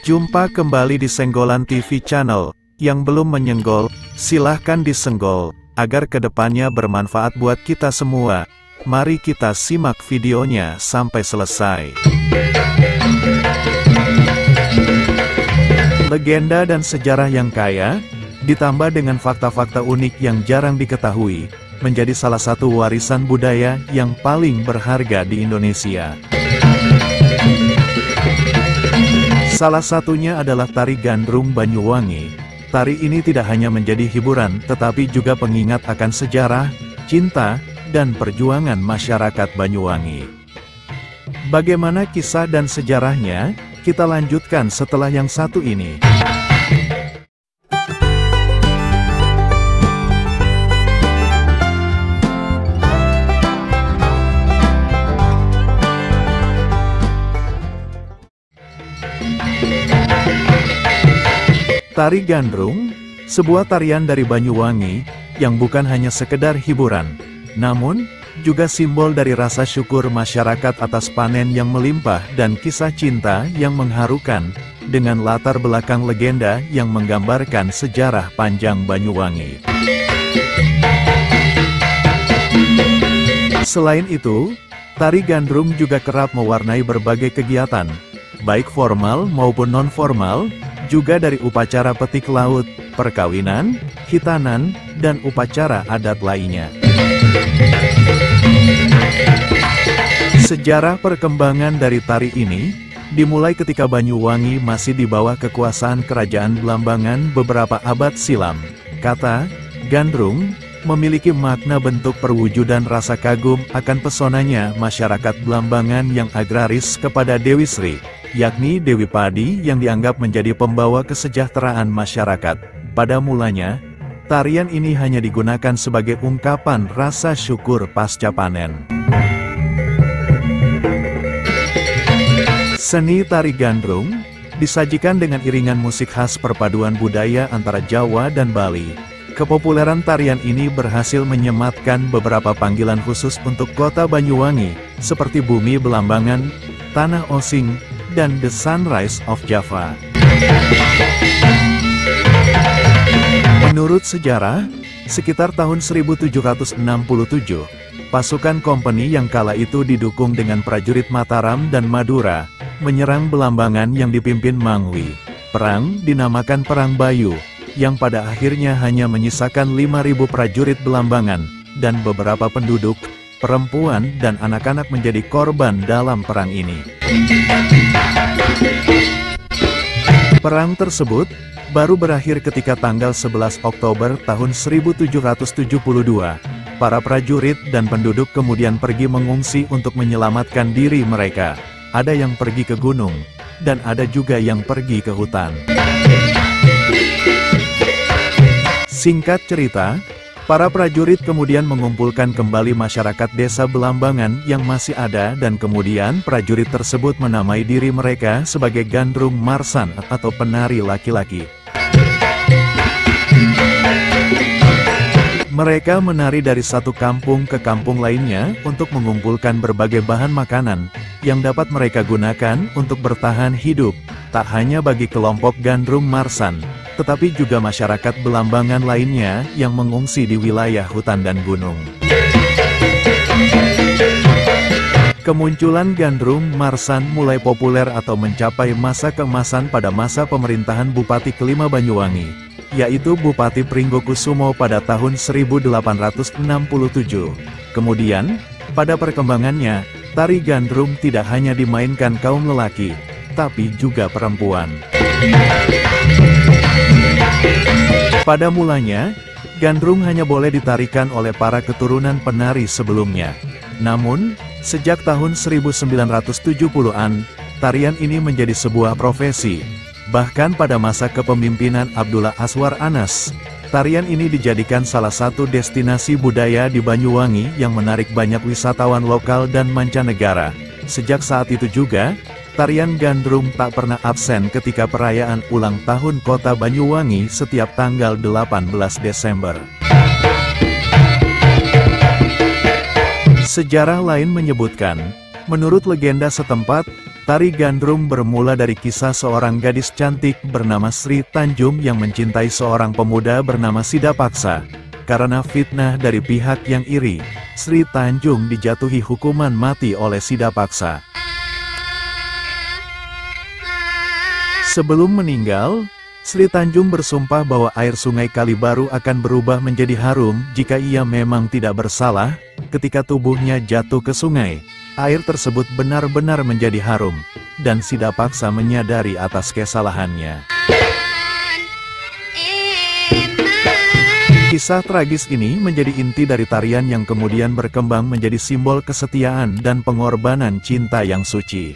Jumpa kembali di Senggolan TV Channel. Yang belum menyenggol, silahkan disenggol, agar kedepannya bermanfaat buat kita semua. Mari kita simak videonya sampai selesai. Legenda dan sejarah yang kaya, ditambah dengan fakta-fakta unik yang jarang diketahui, menjadi salah satu warisan budaya yang paling berharga di Indonesia. Salah satunya adalah Tari Gandrung Banyuwangi. Tari ini tidak hanya menjadi hiburan, tetapi juga pengingat akan sejarah, cinta, dan perjuangan masyarakat Banyuwangi. Bagaimana kisah dan sejarahnya? Kita lanjutkan setelah yang satu ini. Tari Gandrung, sebuah tarian dari Banyuwangi, yang bukan hanya sekedar hiburan, namun juga simbol dari rasa syukur masyarakat atas panen yang melimpah dan kisah cinta yang mengharukan, dengan latar belakang legenda yang menggambarkan sejarah panjang Banyuwangi. Selain itu, Tari Gandrung juga kerap mewarnai berbagai kegiatan, baik formal maupun non-formal, juga dari upacara petik laut, perkawinan, khitanan, dan upacara adat lainnya. Sejarah perkembangan dari tari ini, dimulai ketika Banyuwangi masih di bawah kekuasaan Kerajaan Blambangan beberapa abad silam. Kata Gandrung memiliki makna bentuk perwujudan rasa kagum akan pesonanya masyarakat Blambangan yang agraris kepada Dewi Sri, yakni Dewi Padi yang dianggap menjadi pembawa kesejahteraan masyarakat. Pada mulanya, tarian ini hanya digunakan sebagai ungkapan rasa syukur pasca panen. Seni Tari Gandrung disajikan dengan iringan musik khas perpaduan budaya antara Jawa dan Bali. Kepopuleran tarian ini berhasil menyematkan beberapa panggilan khusus untuk kota Banyuwangi, seperti Bumi Belambangan, Tanah Osing, dan The Sunrise of Java. Menurut sejarah, sekitar tahun 1767, pasukan kompeni yang kala itu didukung dengan prajurit Mataram dan Madura, menyerang Belambangan yang dipimpin Mangwi. Perang dinamakan Perang Bayu, yang pada akhirnya hanya menyisakan 5.000 prajurit Belambangan, dan beberapa penduduk, perempuan dan anak-anak menjadi korban dalam perang ini. Perang tersebut baru berakhir ketika tanggal 11 Oktober tahun 1772, para prajurit dan penduduk kemudian pergi mengungsi untuk menyelamatkan diri mereka. Ada yang pergi ke gunung, dan ada juga yang pergi ke hutan. Singkat cerita, para prajurit kemudian mengumpulkan kembali masyarakat desa Belambangan yang masih ada dan kemudian prajurit tersebut menamai diri mereka sebagai Gandrung Marsan atau penari laki-laki. Mereka menari dari satu kampung ke kampung lainnya untuk mengumpulkan berbagai bahan makanan yang dapat mereka gunakan untuk bertahan hidup, tak hanya bagi kelompok Gandrung Marsan, tetapi juga masyarakat Belambangan lainnya yang mengungsi di wilayah hutan dan gunung. Kemunculan Gandrung Marsan mulai populer atau mencapai masa keemasan pada masa pemerintahan Bupati kelima Banyuwangi, yaitu Bupati Pringgokusumo pada tahun 1867. Kemudian, pada perkembangannya, tari Gandrung tidak hanya dimainkan kaum lelaki, tapi juga perempuan. Pada mulanya, Gandrung hanya boleh ditarikan oleh para keturunan penari sebelumnya. Namun, sejak tahun 1970-an, tarian ini menjadi sebuah profesi. Bahkan pada masa kepemimpinan Abdullah Aswar Anas, tarian ini dijadikan salah satu destinasi budaya di Banyuwangi yang menarik banyak wisatawan lokal dan mancanegara. Sejak saat itu juga, tarian Gandrung tak pernah absen ketika perayaan ulang tahun kota Banyuwangi setiap tanggal 18 Desember. Sejarah lain menyebutkan, menurut legenda setempat, Tari Gandrung bermula dari kisah seorang gadis cantik bernama Sri Tanjung yang mencintai seorang pemuda bernama Sidapaksa. Karena fitnah dari pihak yang iri, Sri Tanjung dijatuhi hukuman mati oleh Sidapaksa. Sebelum meninggal, Sri Tanjung bersumpah bahwa air sungai Kalibaru akan berubah menjadi harum jika ia memang tidak bersalah. Ketika tubuhnya jatuh ke sungai, air tersebut benar-benar menjadi harum, dan Sidapaksa menyadari atas kesalahannya. Kisah tragis ini menjadi inti dari tarian yang kemudian berkembang menjadi simbol kesetiaan dan pengorbanan cinta yang suci.